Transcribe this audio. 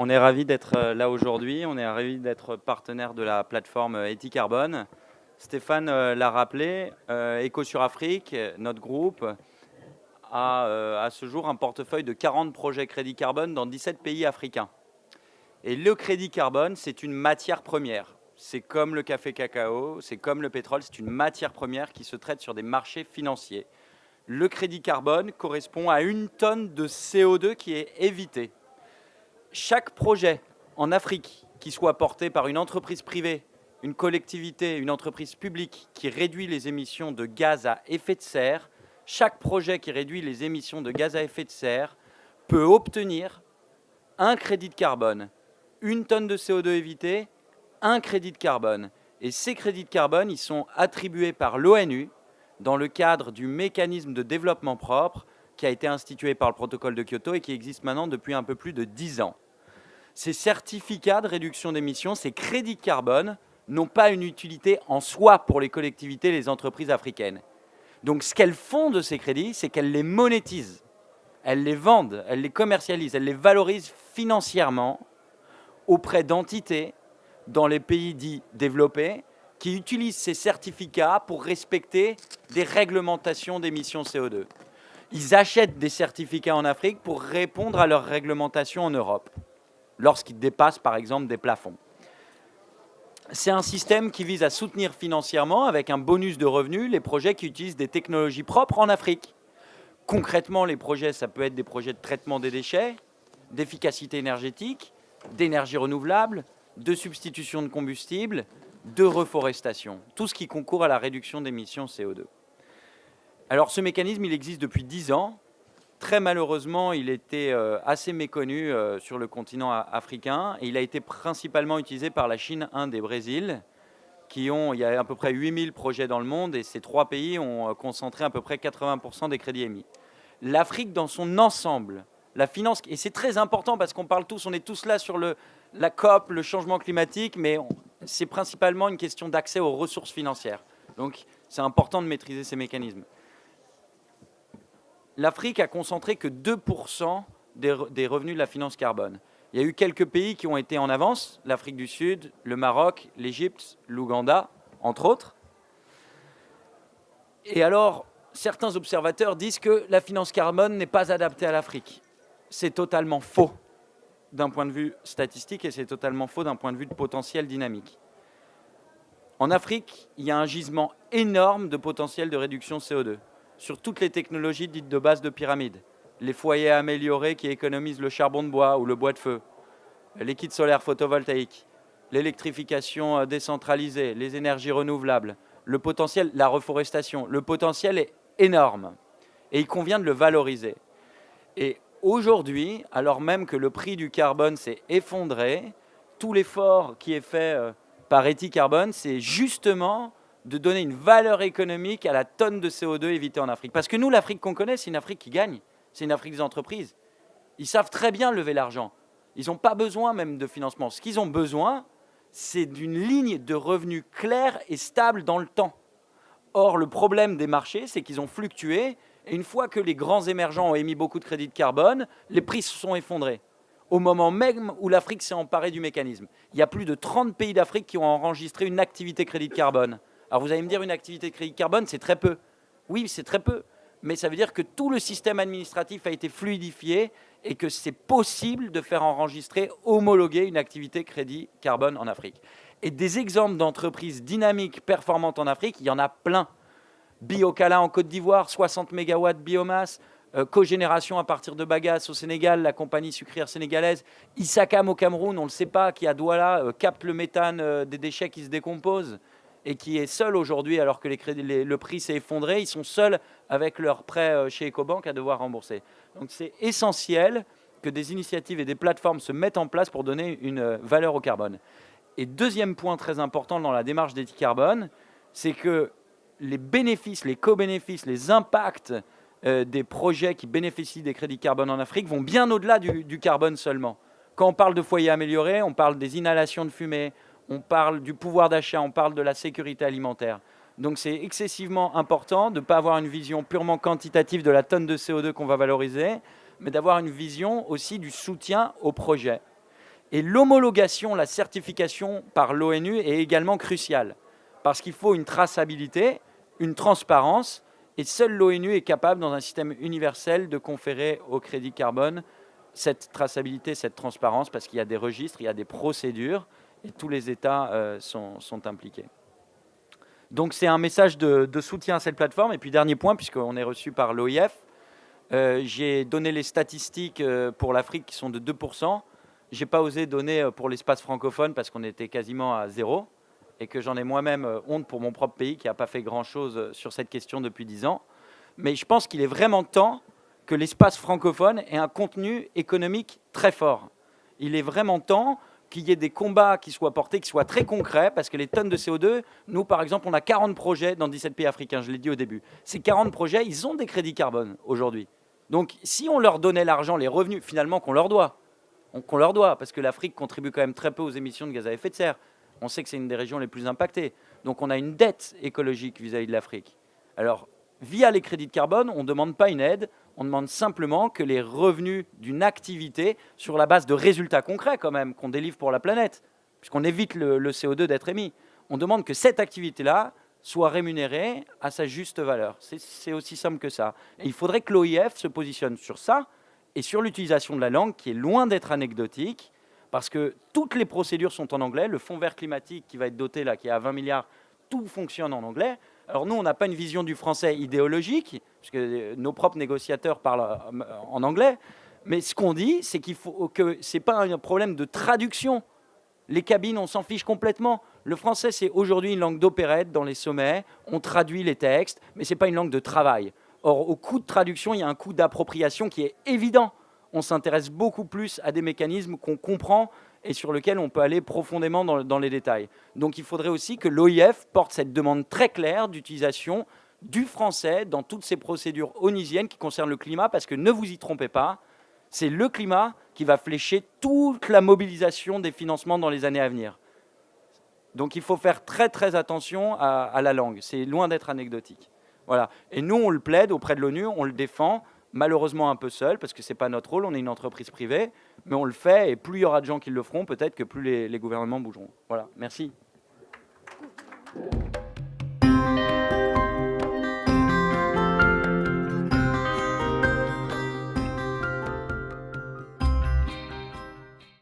On est ravis d'être là aujourd'hui. On est ravis d'être partenaire de la plateforme Ethicarbon. Stéphane l'a rappelé, Ecosur Afrique, notre groupe, a à ce jour un portefeuille de 40 projets crédit carbone dans 17 pays africains. Et le crédit carbone, c'est une matière première. C'est comme le café cacao, c'est comme le pétrole, c'est une matière première qui se traite sur des marchés financiers. Le crédit carbone correspond à 1 tonne de CO2 qui est évitée. Chaque projet en Afrique qui soit porté par une entreprise privée, une collectivité, une entreprise publique qui réduit les émissions de gaz à effet de serre, chaque projet qui réduit les émissions de gaz à effet de serre peut obtenir un crédit de carbone. 1 tonne de CO2 évité, un crédit de carbone. Et ces crédits de carbone, ils sont attribués par l'ONU dans le cadre du mécanisme de développement propre qui a été institué par le protocole de Kyoto et qui existe maintenant depuis un peu plus de 10 ans. Ces certificats de réduction d'émissions, ces crédits de carbone, n'ont pas une utilité en soi pour les collectivités et les entreprises africaines. Donc ce qu'elles font de ces crédits, c'est qu'elles les monétisent, elles les vendent, elles les commercialisent, elles les valorisent financièrement auprès d'entités dans les pays dits développés qui utilisent ces certificats pour respecter des réglementations d'émissions CO2. Ils achètent des certificats en Afrique pour répondre à leurs réglementations en Europe, lorsqu'ils dépassent par exemple des plafonds. C'est un système qui vise à soutenir financièrement, avec un bonus de revenus, les projets qui utilisent des technologies propres en Afrique. Concrètement, les projets, ça peut être des projets de traitement des déchets, d'efficacité énergétique, d'énergie renouvelable, de substitution de combustible, de reforestation. Tout ce qui concourt à la réduction d'émissions CO2. Alors ce mécanisme, il existe depuis 10 ans. Très malheureusement, il était assez méconnu sur le continent africain et il a été principalement utilisé par la Chine, Inde et Brésil, il y a à peu près 8000 projets dans le monde et ces 3 pays ont concentré à peu près 80% des crédits émis. L'Afrique dans son ensemble, la finance, et c'est très important parce qu'on parle tous, on est tous là sur la COP, le changement climatique, mais c'est principalement une question d'accès aux ressources financières. Donc c'est important de maîtriser ces mécanismes. L'Afrique a concentré que 2% des revenus de la finance carbone. Il y a eu quelques pays qui ont été en avance, l'Afrique du Sud, le Maroc, l'Égypte, l'Ouganda, entre autres. Et alors, certains observateurs disent que la finance carbone n'est pas adaptée à l'Afrique. C'est totalement faux d'un point de vue statistique et c'est totalement faux d'un point de vue de potentiel dynamique. En Afrique, il y a un gisement énorme de potentiel de réduction CO2 sur toutes les technologies dites de base de pyramide. Les foyers améliorés qui économisent le charbon de bois ou le bois de feu, les kits solaires photovoltaïques, l'électrification décentralisée, les énergies renouvelables, le potentiel, la reforestation. Le potentiel est énorme et il convient de le valoriser. Et aujourd'hui, alors même que le prix du carbone s'est effondré, tout l'effort qui est fait par Ethicarbon, c'est justement de donner une valeur économique à la tonne de CO2 évitée en Afrique. Parce que nous, l'Afrique qu'on connaît, c'est une Afrique qui gagne. C'est une Afrique des entreprises. Ils savent très bien lever l'argent. Ils n'ont pas besoin même de financement. Ce qu'ils ont besoin, c'est d'une ligne de revenus claire et stable dans le temps. Or, le problème des marchés, c'est qu'ils ont fluctué. Et une fois que les grands émergents ont émis beaucoup de crédits de carbone, les prix se sont effondrés. Au moment même où l'Afrique s'est emparée du mécanisme. Il y a plus de 30 pays d'Afrique qui ont enregistré une activité crédit de carbone. Alors vous allez me dire, une activité de crédit carbone, c'est très peu. Oui, c'est très peu. Mais ça veut dire que tout le système administratif a été fluidifié et que c'est possible de faire enregistrer, homologuer une activité crédit carbone en Afrique. Et des exemples d'entreprises dynamiques, performantes en Afrique, il y en a plein. Biocala en Côte d'Ivoire, 60 MW biomasse, cogénération à partir de bagasse au Sénégal, la compagnie sucrière sénégalaise, Issakam au Cameroun, on ne le sait pas, qui à Douala capte le méthane des déchets qui se décomposent et qui est seul aujourd'hui alors que le prix s'est effondré. Ils sont seuls avec leurs prêts chez Ecobank à devoir rembourser. Donc c'est essentiel que des initiatives et des plateformes se mettent en place pour donner une valeur au carbone. Et deuxième point très important dans la démarche d'Ethicarbon, c'est que les bénéfices, les co-bénéfices, les impacts des projets qui bénéficient des crédits carbone en Afrique vont bien au-delà du carbone seulement. Quand on parle de foyers améliorés, on parle des inhalations de fumée, on parle du pouvoir d'achat, on parle de la sécurité alimentaire. Donc c'est excessivement important de ne pas avoir une vision purement quantitative de la tonne de CO2 qu'on va valoriser, mais d'avoir une vision aussi du soutien au projet. Et l'homologation, la certification par l'ONU est également cruciale, parce qu'il faut une traçabilité, une transparence, et seule l'ONU est capable, dans un système universel, de conférer au crédit carbone cette traçabilité, cette transparence, parce qu'il y a des registres, il y a des procédures, et tous les États sont impliqués. Donc c'est un message de soutien à cette plateforme. Et puis dernier point, puisqu'on est reçu par l'OIF, j'ai donné les statistiques pour l'Afrique qui sont de 2%. Je n'ai pas osé donner pour l'espace francophone parce qu'on était quasiment à 0 et que j'en ai moi-même honte pour mon propre pays qui n'a pas fait grand-chose sur cette question depuis 10 ans. Mais je pense qu'il est vraiment temps que l'espace francophone ait un contenu économique très fort. Il est vraiment temps qu'il y ait des combats qui soient portés, qui soient très concrets, parce que les tonnes de CO2, nous, par exemple, on a 40 projets dans 17 pays africains, je l'ai dit au début. Ces 40 projets, ils ont des crédits carbone aujourd'hui. Donc, si on leur donnait l'argent, les revenus, finalement, qu'on leur doit, parce que l'Afrique contribue quand même très peu aux émissions de gaz à effet de serre. On sait que c'est une des régions les plus impactées. Donc, on a une dette écologique vis-à-vis de l'Afrique. Alors, via les crédits de carbone, on ne demande pas une aide, on demande simplement que les revenus d'une activité, sur la base de résultats concrets quand même, qu'on délivre pour la planète, puisqu'on évite le CO2 d'être émis, on demande que cette activité-là soit rémunérée à sa juste valeur. C'est aussi simple que ça. Et il faudrait que l'OIF se positionne sur ça et sur l'utilisation de la langue, qui est loin d'être anecdotique, parce que toutes les procédures sont en anglais. Le fonds vert climatique qui va être doté, là, qui est à 20 milliards, tout fonctionne en anglais. Alors nous, on n'a pas une vision du français idéologique, puisque nos propres négociateurs parlent en anglais, mais ce qu'on dit, c'est qu'il faut que ce n'est pas un problème de traduction. Les cabines, on s'en fiche complètement. Le français, c'est aujourd'hui une langue d'opérette dans les sommets, on traduit les textes, mais ce n'est pas une langue de travail. Or, au coût de traduction, il y a un coût d'appropriation qui est évident. On s'intéresse beaucoup plus à des mécanismes qu'on comprend et sur lesquels on peut aller profondément dans les détails. Donc il faudrait aussi que l'OIF porte cette demande très claire d'utilisation du français dans toutes ces procédures onusiennes qui concernent le climat, parce que ne vous y trompez pas, c'est le climat qui va flécher toute la mobilisation des financements dans les années à venir. Donc il faut faire très très attention à la langue, c'est loin d'être anecdotique. Voilà. Et nous, on le plaide auprès de l'ONU, on le défend, malheureusement un peu seul, parce que ce n'est pas notre rôle, on est une entreprise privée, mais on le fait, et plus il y aura de gens qui le feront, peut-être que plus les gouvernements bougeront. Voilà, merci.